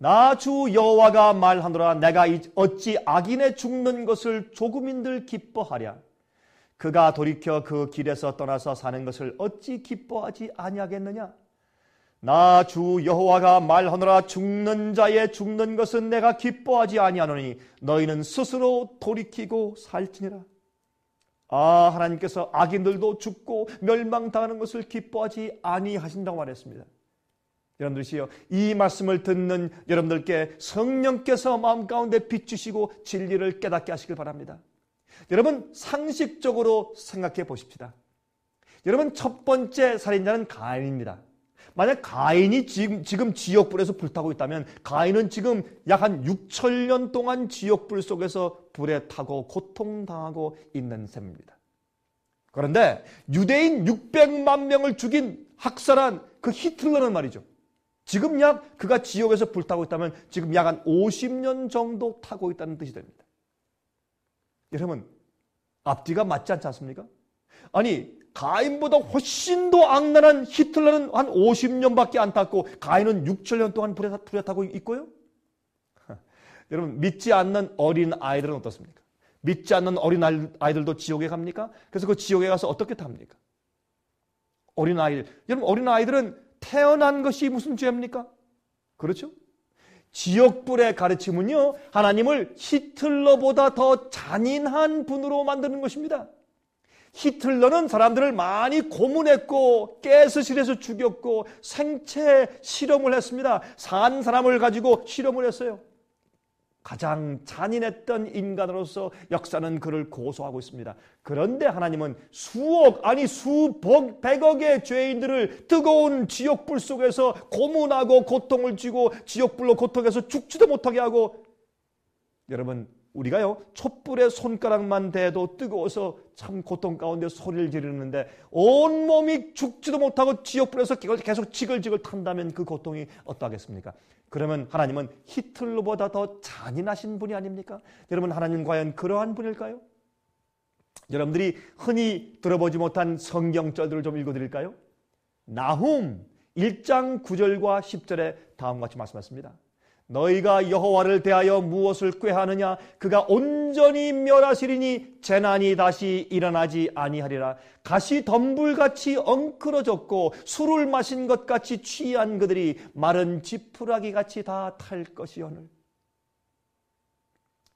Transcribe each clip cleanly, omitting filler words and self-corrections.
나 주 여호와가 말하노라. 내가 어찌 악인의 죽는 것을 조금인들 기뻐하랴. 그가 돌이켜 그 길에서 떠나서 사는 것을 어찌 기뻐하지 아니하겠느냐. 나 주 여호와가 말하노라. 죽는 자의 죽는 것은 내가 기뻐하지 아니하노니 너희는 스스로 돌이키고 살지니라. 아, 하나님께서 악인들도 죽고 멸망당하는 것을 기뻐하지 아니하신다고 말했습니다. 여러분들이시여, 이 말씀을 듣는 여러분들께 성령께서 마음 가운데 비추시고 진리를 깨닫게 하시길 바랍니다. 여러분, 상식적으로 생각해 보십시다. 여러분, 첫 번째 살인자는 가인입니다. 만약 가인이 지금 지옥불에서 불타고 있다면 가인은 지금 약 한 6,000년 동안 지옥불 속에서 불에 타고 고통당하고 있는 셈입니다. 그런데 유대인 600만 명을 죽인 학살한 그 히틀러는 말이죠. 지금 약 그가 지옥에서 불타고 있다면 지금 약 한 50년 정도 타고 있다는 뜻이 됩니다. 여러분, 앞뒤가 맞지 않지 않습니까? 아니, 가인보다 훨씬 더 악랄한 히틀러는 한 50년밖에 안 탔고 가인은 6,000년 동안 불에 타고 있고요. 여러분, 믿지 않는 어린 아이들은 어떻습니까? 믿지 않는 어린 아이들도 지옥에 갑니까? 그래서 그 지옥에 가서 어떻게 탑니까? 어린 아이들. 여러분, 어린 아이들은 태어난 것이 무슨 죄입니까? 그렇죠? 지옥불의 가르침은요, 하나님을 히틀러보다 더 잔인한 분으로 만드는 것입니다. 히틀러는 사람들을 많이 고문했고 가스실에서 죽였고 생체 실험을 했습니다. 산 사람을 가지고 실험을 했어요. 가장 잔인했던 인간으로서 역사는 그를 고소하고 있습니다. 그런데 하나님은 수억, 아니 수백억의 죄인들을 뜨거운 지옥불 속에서 고문하고 고통을 주고 지옥불로 고통해서 죽지도 못하게 하고, 여러분, 우리가요, 촛불에 손가락만 대도 뜨거워서 참 고통 가운데 소리를 지르는데 온몸이 죽지도 못하고 지옥불에서 계속 지글지글 탄다면 그 고통이 어떠하겠습니까? 그러면 하나님은 히틀러보다 더 잔인하신 분이 아닙니까? 여러분, 하나님 과연 그러한 분일까요? 여러분들이 흔히 들어보지 못한 성경절들을 좀 읽어드릴까요? 나훔 1장 9절과 10절에 다음과 같이 말씀하십니다. 너희가 여호와를 대하여 무엇을 꾀하느냐? 그가 온전히 멸하시리니 재난이 다시 일어나지 아니하리라. 가시 덤불같이 엉클어졌고 술을 마신 것 같이 취한 그들이 마른 지푸라기같이 다 탈 것이오늘.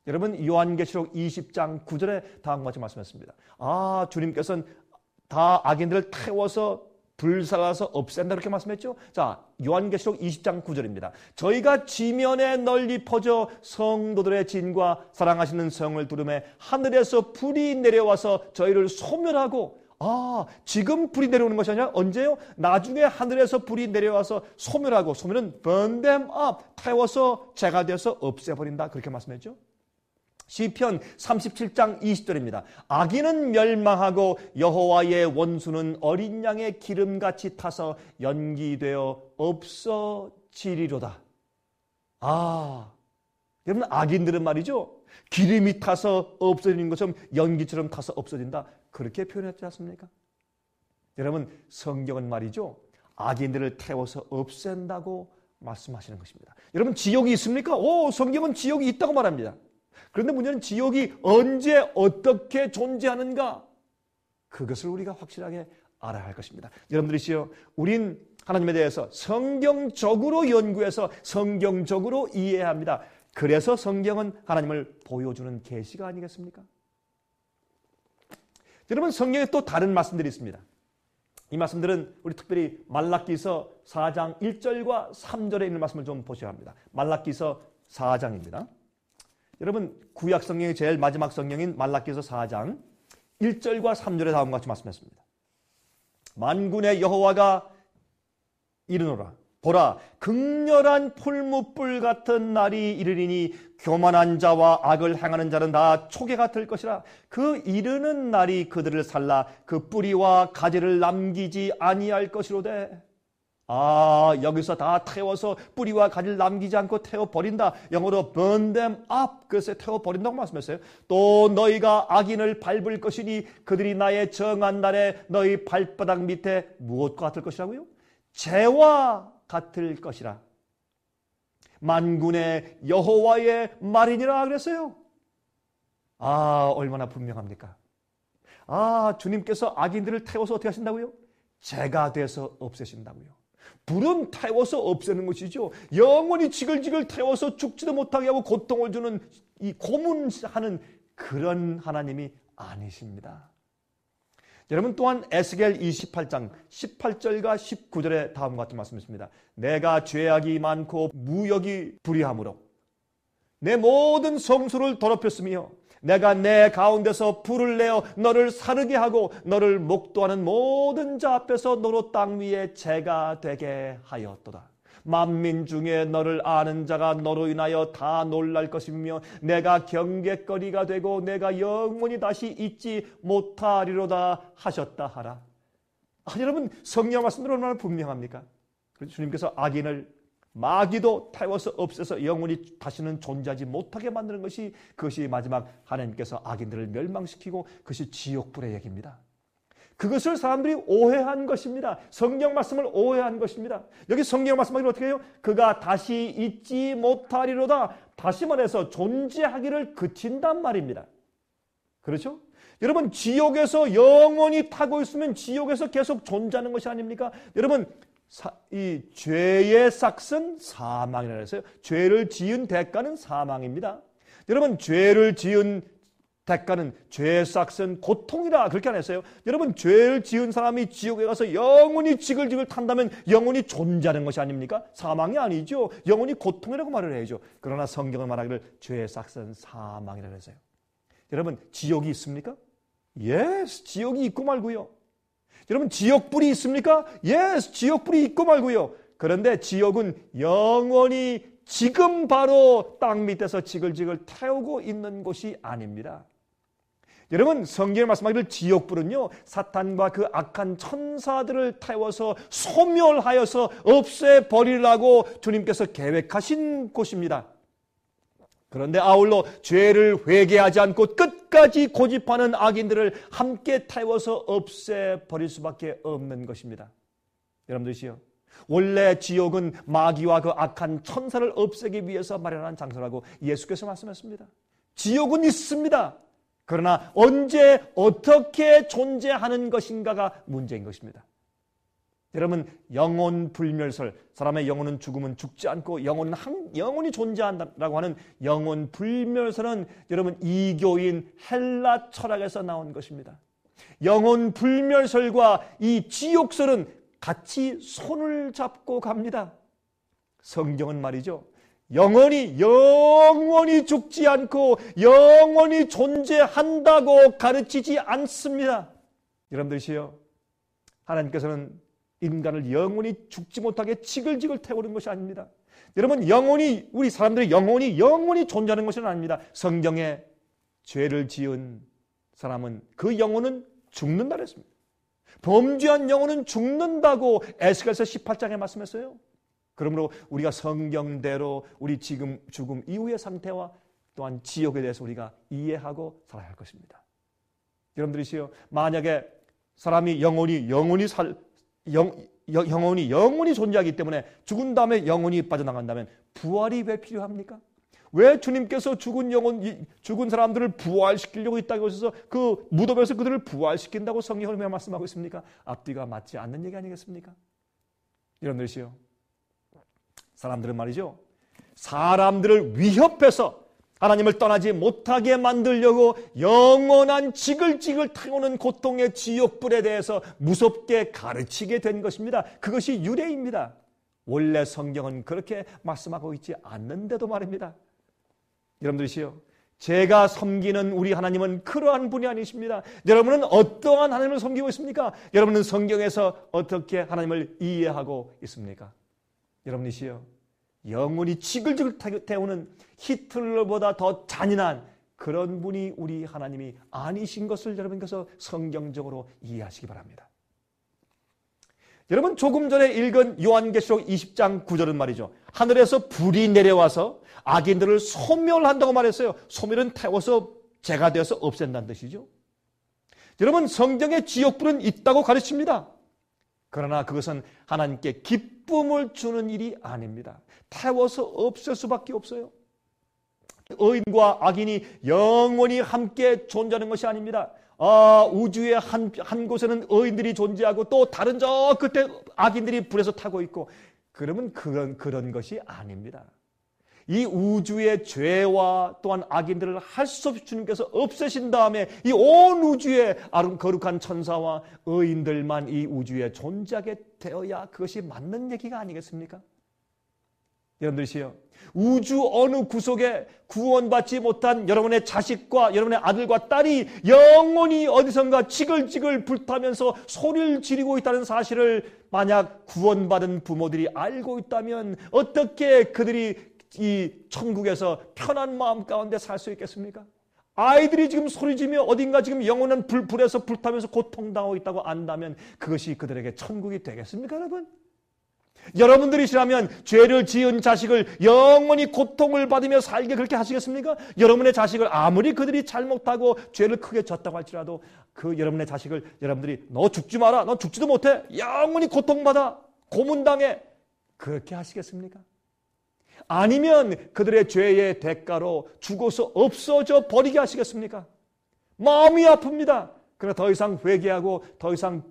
여러분, 요한계시록 20장 9절에 다음과 같이 말씀했습니다. 아, 주님께서는 다 악인들을 태워서 불살라서 없앤다, 이렇게 말씀했죠. 자, 요한계시록 20장 9절입니다. 저희가 지면에 널리 퍼져 성도들의 진과 사랑하시는 성을 두르매 하늘에서 불이 내려와서 저희를 소멸하고, 아, 지금 불이 내려오는 것이 아니라 언제요? 나중에 하늘에서 불이 내려와서 소멸하고, 소멸은 burn them up, 태워서 재가 되어서 없애버린다, 그렇게 말씀했죠. 시편 37장 20절입니다. 악인은 멸망하고 여호와의 원수는 어린 양의 기름같이 타서 연기되어 없어지리로다. 아, 여러분, 악인들은 말이죠, 기름이 타서 없어지는 것처럼 연기처럼 타서 없어진다, 그렇게 표현했지 않습니까? 여러분, 성경은 말이죠, 악인들을 태워서 없앤다고 말씀하시는 것입니다. 여러분, 지옥이 있습니까? 오, 성경은 지옥이 있다고 말합니다. 그런데 문제는 지옥이 언제 어떻게 존재하는가, 그것을 우리가 확실하게 알아야 할 것입니다. 여러분들이시여, 우린 하나님에 대해서 성경적으로 연구해서 성경적으로 이해해야 합니다. 그래서 성경은 하나님을 보여주는 계시가 아니겠습니까? 여러분, 성경에 또 다른 말씀들이 있습니다. 이 말씀들은 우리 특별히 말라기서 4장 1절과 3절에 있는 말씀을 좀 보셔야 합니다. 말라기서 4장입니다. 여러분, 구약 성경의 제일 마지막 성경인 말라기서 4장 1절과 3절에 다음과 같이 말씀했습니다. 만군의 여호와가 이르노라. 보라, 극렬한 풀무불 같은 날이 이르리니 교만한 자와 악을 행하는 자는 다 초계가 될 것이라. 그 이르는 날이 그들을 살라 그 뿌리와 가지를 남기지 아니할 것이로되. 아, 여기서 다 태워서 뿌리와 가지를 남기지 않고 태워버린다. 영어로 burn them up. 그래서 태워버린다고 말씀했어요. 또 너희가 악인을 밟을 것이니 그들이 나의 정한 날에 너희 발바닥 밑에 무엇과 같을 것이라고요? 재와 같을 것이라. 만군의 여호와의 말이니라 그랬어요. 얼마나 분명합니까? 주님께서 악인들을 태워서 어떻게 하신다고요? 재가 돼서 없애신다고요. 불은 태워서 없애는 것이죠. 영원히 지글지글 태워서 죽지도 못하게 하고 고통을 주는 이 고문하는 그런 하나님이 아니십니다. 여러분 또한 에스겔 28장 18절과 19절에 다음과 같은 말씀이 있습니다. 내가 죄악이 많고 무역이 불의함으로 내 모든 성소를 더럽혔으며 내가 내 가운데서 불을 내어 너를 사르게 하고 너를 목도하는 모든 자 앞에서 너로 땅 위에 재가 되게 하였도다. 만민 중에 너를 아는 자가 너로 인하여 다 놀랄 것이며 내가 경계거리가 되고 내가 영원히 다시 잊지 못하리로다 하셨다 하라. 여러분 성경 말씀은 얼마나 분명합니까? 주님께서 악인을 마귀도 태워서 없애서 영원히 다시는 존재하지 못하게 만드는 것이 그것이 마지막 하나님께서 악인들을 멸망시키고 그것이 지옥불의 얘기입니다. 그것을 사람들이 오해한 것입니다. 성경 말씀을 오해한 것입니다. 여기 성경 말씀하기를 어떻게 해요? 그가 다시 잊지 못하리로다. 다시 말해서 존재하기를 그친단 말입니다. 그렇죠? 여러분 지옥에서 영원히 타고 있으면 지옥에서 계속 존재하는 것이 아닙니까? 여러분 이 죄의 삭은 사망이라고 했어요. 죄를 지은 대가는 사망입니다. 여러분 죄를 지은 대가는 죄의 삭은 고통이라 그렇게 안 했어요. 여러분 죄를 지은 사람이 지옥에 가서 영원히 지글지글 탄다면 영원히 존재하는 것이 아닙니까? 사망이 아니죠. 영원히 고통이라고 말을 해야죠. 그러나 성경은 말하기를 죄의 삭은 사망이라고 했어요. 여러분 지옥이 있습니까? 예스, 지옥이 있고 말고요. 여러분 지옥불이 있습니까? 예스, 지옥불이 있고 말고요. 그런데 지옥은 영원히 지금 바로 땅 밑에서 지글지글 태우고 있는 곳이 아닙니다. 여러분 성경에 말씀하기를 지옥불은요 사탄과 그 악한 천사들을 태워서 소멸하여서 없애버리려고 주님께서 계획하신 곳입니다. 그런데 아울러 죄를 회개하지 않고 끝까지 고집하는 악인들을 함께 태워서 없애버릴 수밖에 없는 것입니다. 여러분들이시요, 원래 지옥은 마귀와 그 악한 천사를 없애기 위해서 마련한 장소라고 예수께서 말씀하셨습니다. 지옥은 있습니다. 그러나 언제 어떻게 존재하는 것인가가 문제인 것입니다. 여러분 영혼 불멸설, 사람의 영혼은 죽으면 죽지 않고 영혼이 존재한다라고 하는 영혼 불멸설은 여러분 이교인 헬라 철학에서 나온 것입니다. 영혼 불멸설과 이 지옥설은 같이 손을 잡고 갑니다. 성경은 말이죠, 영원히 죽지 않고 영원히 존재한다고 가르치지 않습니다. 여러분들이시요, 하나님께서는 인간을 영원히 죽지 못하게 지글지글 태우는 것이 아닙니다. 여러분 우리 사람들이 영원히 존재하는 것은 아닙니다. 성경에 죄를 지은 사람은 그 영혼은 죽는다 그랬습니다. 범죄한 영혼은 죽는다고 에스겔서 18장에 말씀했어요. 그러므로 우리가 성경대로 우리 지금 죽음 이후의 상태와 또한 지옥에 대해서 우리가 이해하고 살아야 할 것입니다. 여러분들이시요, 만약에 사람이 영원히 존재하기 때문에 죽은 다음에 영혼이 빠져나간다면 부활이 왜 필요합니까? 왜 주님께서 죽은 사람들을 부활시키려고 이 땅에 오셔서 그 무덤에서 그들을 부활시킨다고 성경을 왜 말씀하고 있습니까? 앞뒤가 맞지 않는 얘기 아니겠습니까? 여러분들이시요, 사람들은 말이죠, 사람들을 위협해서 하나님을 떠나지 못하게 만들려고 영원한 지글지글 태우는 고통의 지옥불에 대해서 무섭게 가르치게 된 것입니다. 그것이 유래입니다. 원래 성경은 그렇게 말씀하고 있지 않는데도 말입니다. 여러분들이시요, 제가 섬기는 우리 하나님은 그러한 분이 아니십니다. 여러분은 어떠한 하나님을 섬기고 있습니까? 여러분은 성경에서 어떻게 하나님을 이해하고 있습니까? 여러분이시요, 영원히 지글지글 태우는 히틀러보다 더 잔인한 그런 분이 우리 하나님이 아니신 것을 여러분께서 성경적으로 이해하시기 바랍니다. 여러분 조금 전에 읽은 요한계시록 20장 9절은 말이죠, 하늘에서 불이 내려와서 악인들을 소멸한다고 말했어요. 소멸은 태워서 재가 되어서 없앤다는 뜻이죠. 여러분 성경에 지옥불은 있다고 가르칩니다. 그러나 그것은 하나님께 기쁨을 주는 일이 아닙니다. 태워서 없앨 수밖에 없어요. 의인과 악인이 영원히 함께 존재하는 것이 아닙니다. 우주의 한 곳에는 의인들이 존재하고 또 다른 저 끝에 악인들이 불에서 타고 있고, 그러면 그런 것이 아닙니다. 이 우주의 죄와 또한 악인들을 할 수 없이 주님께서 없애신 다음에 이 온 우주의 거룩한 천사와 의인들만 이 우주에 존재하게 되어야 그것이 맞는 얘기가 아니겠습니까? 여러분들이시여, 우주 어느 구석에 구원받지 못한 여러분의 자식과 여러분의 아들과 딸이 영원히 어디선가 지글지글 불타면서 소리를 지르고 있다는 사실을 만약 구원받은 부모들이 알고 있다면 어떻게 그들이 이 천국에서 편한 마음 가운데 살 수 있겠습니까? 아이들이 지금 소리지며 어딘가 지금 영원한 불에서 불타면서 고통당하고 있다고 안다면 그것이 그들에게 천국이 되겠습니까, 여러분? 여러분들이시라면 죄를 지은 자식을 영원히 고통을 받으며 살게 그렇게 하시겠습니까? 여러분의 자식을 아무리 그들이 잘못하고 죄를 크게 졌다고 할지라도 그 여러분의 자식을 여러분들이 너 죽지 마라, 너 죽지도 못해, 영원히 고통받아, 고문당해, 그렇게 하시겠습니까? 아니면 그들의 죄의 대가로 죽어서 없어져 버리게 하시겠습니까? 마음이 아픕니다. 그러나 더 이상 회개하고 더 이상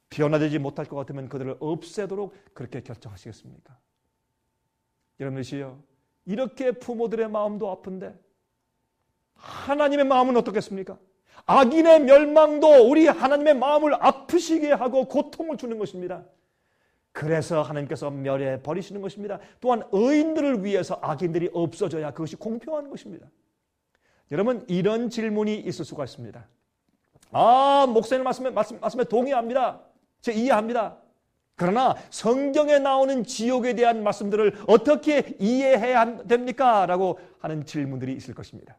변화되지 못할 것 같으면 그들을 없애도록 그렇게 결정하시겠습니까? 여러분들이시여, 이렇게 부모들의 마음도 아픈데 하나님의 마음은 어떻겠습니까? 악인의 멸망도 우리 하나님의 마음을 아프시게 하고 고통을 주는 것입니다. 그래서 하나님께서 멸해 버리시는 것입니다. 또한 의인들을 위해서 악인들이 없어져야 그것이 공평한 것입니다. 여러분, 이런 질문이 있을 수가 있습니다. 목사님 말씀에 동의합니다. 제가 이해합니다. 그러나 성경에 나오는 지옥에 대한 말씀들을 어떻게 이해해야 됩니까? 라고 하는 질문들이 있을 것입니다.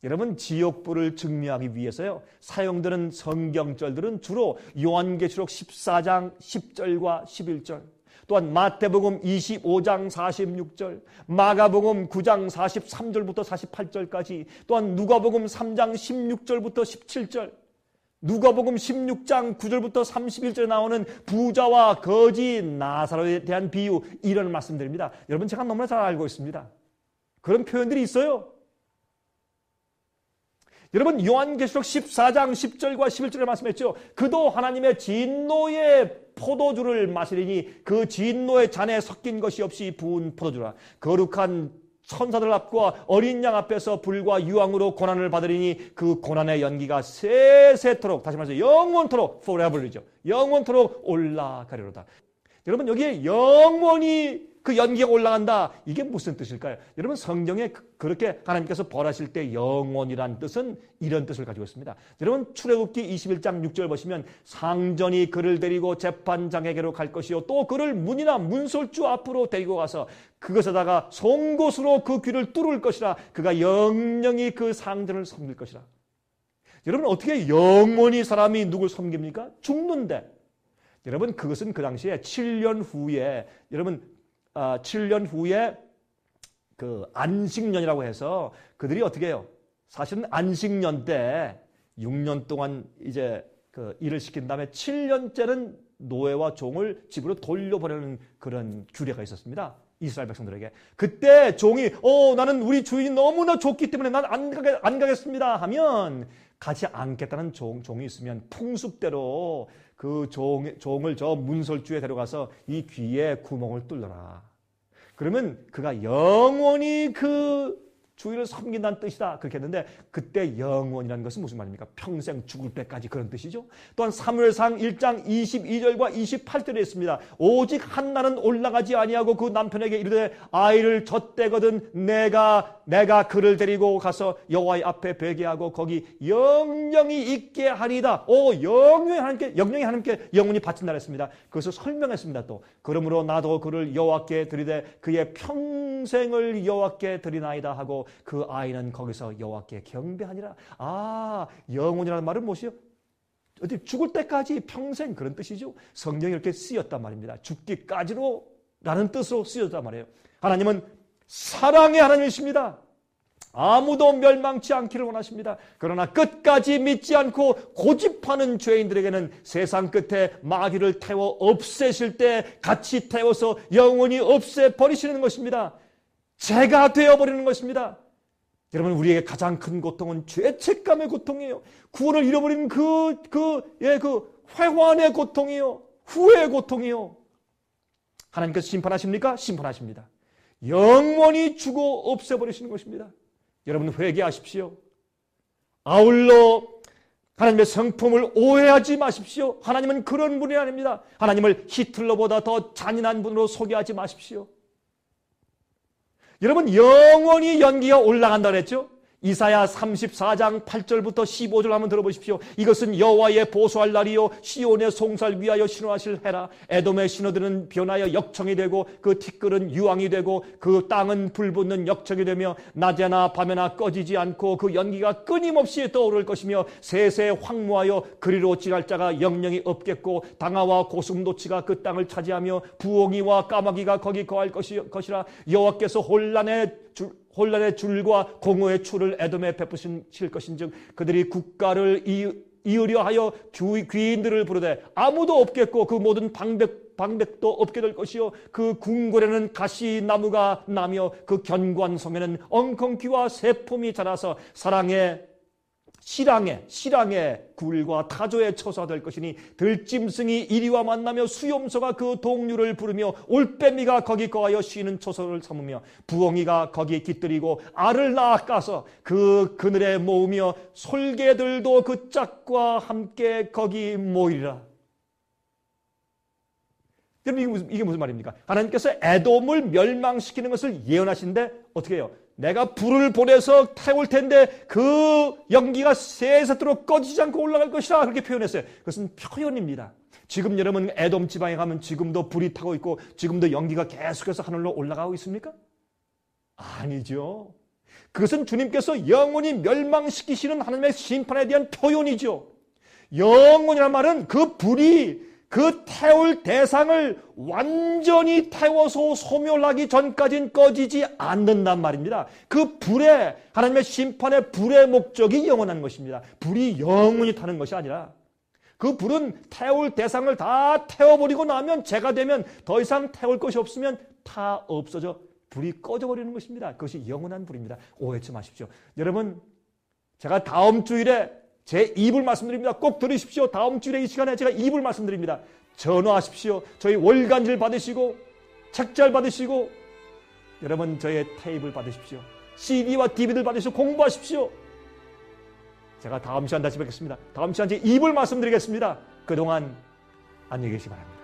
여러분, 지옥불을 증명하기 위해서요, 사용되는 성경절들은 주로 요한계시록 14장 10절과 11절, 또한 마태복음 25장 46절, 마가복음 9장 43절부터 48절까지, 또한 누가복음 3장 16절부터 17절, 누가복음 16장 9절부터 31절에 나오는 부자와 거지 나사로에 대한 비유, 이런 말씀들입니다. 여러분, 제가 너무나 잘 알고 있습니다. 그런 표현들이 있어요. 여러분, 요한계시록 14장 10절과 11절에 말씀했죠. 그도 하나님의 진노의 포도주를 마시리니 그 진노의 잔에 섞인 것이 없이 부은 포도주라. 거룩한 천사들 앞과 어린 양 앞에서 불과 유황으로 고난을 받으리니 그 고난의 연기가 세세토록, 다시 말해서 영원토록, forever이죠. 영원토록 올라가리로다. 여러분, 여기에 영원히 그 연기가 올라간다, 이게 무슨 뜻일까요? 여러분, 성경에 그렇게 하나님께서 벌하실 때 영원이란 뜻은 이런 뜻을 가지고 있습니다. 여러분, 출애굽기 21장 6절 보시면 상전이 그를 데리고 재판장에게로 갈 것이요 또 그를 문이나 문설주 앞으로 데리고 가서 그것에다가 송곳으로 그 귀를 뚫을 것이라. 그가 영영이 그 상전을 섬길 것이라. 여러분, 어떻게 영원히 사람이 누굴 섬깁니까? 죽는데. 여러분, 그것은 그 당시에 7년 후에, 여러분 7년 후에 그 안식년이라고 해서 그들이 어떻게 해요? 사실은 안식년 때 6년 동안 이제 그 일을 시킨 다음에 7년째는 노예와 종을 집으로 돌려보내는 그런 규례가 있었습니다. 이스라엘 백성들에게. 그때 종이 나는 우리 주인이 너무나 좋기 때문에 난 안 가겠습니다 하면 가지 않겠다는 종이 있으면 풍습대로 그 종을 저 문설주에 데려가서 이 귀에 구멍을 뚫어라. 그러면 그가 영원히 그 주인을 섬긴다는 뜻이다, 그렇게 했는데, 그때 영원이라는 것은 무슨 말입니까? 평생 죽을 때까지, 그런 뜻이죠. 또한 사무엘상 1장 22절과 28절에 있습니다. 오직 한나는 올라가지 아니하고 그 남편에게 이르되 아이를 젖대거든 내가 그를 데리고 가서 여호와의 앞에 베개하고 거기 영영이 있게 하리이다. 영영이 하나님께 영원히 바친다 했습니다. 그것을 설명했습니다. 또 그러므로 나도 그를 여호와께 드리되 그의 평생을 여호와께 드리나이다 하고 그 아이는 거기서 여호와께 경배하니라. 영원이라는 말은 무엇이요? 어디 죽을 때까지, 평생, 그런 뜻이죠. 성경이 이렇게 쓰였단 말입니다. 죽기까지로 라는 뜻으로 쓰였단 말이에요. 하나님은 사랑의 하나님이십니다. 아무도 멸망치 않기를 원하십니다. 그러나 끝까지 믿지 않고 고집하는 죄인들에게는 세상 끝에 마귀를 태워 없애실 때 같이 태워서 영원히 없애버리시는 것입니다. 죄가 되어버리는 것입니다. 여러분, 우리에게 가장 큰 고통은 죄책감의 고통이에요. 구원을 잃어버리는 그 회환의 고통이요, 후회의 고통이요. 하나님께서 심판하십니까? 심판하십니다. 영원히 죽어 없애버리시는 것입니다. 여러분, 회개하십시오. 아울러 하나님의 성품을 오해하지 마십시오. 하나님은 그런 분이 아닙니다. 하나님을 히틀러보다 더 잔인한 분으로 소개하지 마십시오. 여러분, 영원히 연기가 올라간다 그랬죠? 이사야 34장 8절부터 15절 한번 들어보십시오. 이것은 여호와의 보수할 날이요 시온의 송살 위하여 신호하실 해라. 에돔의 신호들은 변하여 역청이 되고 그 티끌은 유황이 되고 그 땅은 불붙는 역청이 되며 낮에나 밤에나 꺼지지 않고 그 연기가 끊임없이 떠오를 것이며 세세 황무하여 그리로 지날 자가 영영이 없겠고 당아와 고슴도치가 그 땅을 차지하며 부엉이와 까마귀가 거기 거할 것이라. 여호와께서 혼란의 줄과 공허의 추를 에돔에 베푸실 것인즉 그들이 국가를 이으려 하여 귀인들을 부르되 아무도 없겠고 그 모든 방백도 없게 될 것이요 그 궁궐에는 가시나무가 나며 그 견관성에는 엉겅퀴와 새품이 자라서 실랑의 굴과 타조의 처소가 될 것이니 들짐승이 이리와 만나며 수염소가 그 동류를 부르며 올빼미가 거기 거하여 쉬는 처소를 삼으며 부엉이가 거기 깃들이고 알을 낳아가서 그 그늘에 모으며 솔개들도 그 짝과 함께 거기 모이리라. 여러분, 이게 무슨 말입니까? 하나님께서 에돔을 멸망시키는 것을 예언하시는데 어떻게 해요? 내가 불을 보내서 태울 텐데 그 연기가 세세토록 꺼지지 않고 올라갈 것이라 그렇게 표현했어요. 그것은 표현입니다. 지금 여러분 에돔 지방에 가면 지금도 불이 타고 있고 지금도 연기가 계속해서 하늘로 올라가고 있습니까? 아니죠. 그것은 주님께서 영원히 멸망시키시는 하나님의 심판에 대한 표현이죠. 영원이라는 말은 그 불이 그 태울 대상을 완전히 태워서 소멸하기 전까지는 꺼지지 않는단 말입니다. 그 불의, 하나님의 심판의 불의 목적이 영원한 것입니다. 불이 영원히 타는 것이 아니라 그 불은 태울 대상을 다 태워버리고 나면 죄가 되면 더 이상 태울 것이 없으면 다 없어져 불이 꺼져버리는 것입니다. 그것이 영원한 불입니다. 오해치 마십시오. 여러분, 제가 다음 주일에 제 입을 말씀드립니다. 꼭 들으십시오. 다음 주일에 이 시간에 제가 입을 말씀드립니다. 전화하십시오. 저희 월간지를 받으시고 책자를 받으시고 여러분 저의 테이프를 받으십시오. CD와 DVD를 받으시고 공부하십시오. 제가 다음 시간 다시 뵙겠습니다. 다음 시간 제 입을 말씀드리겠습니다. 그동안 안녕히 계시기 바랍니다.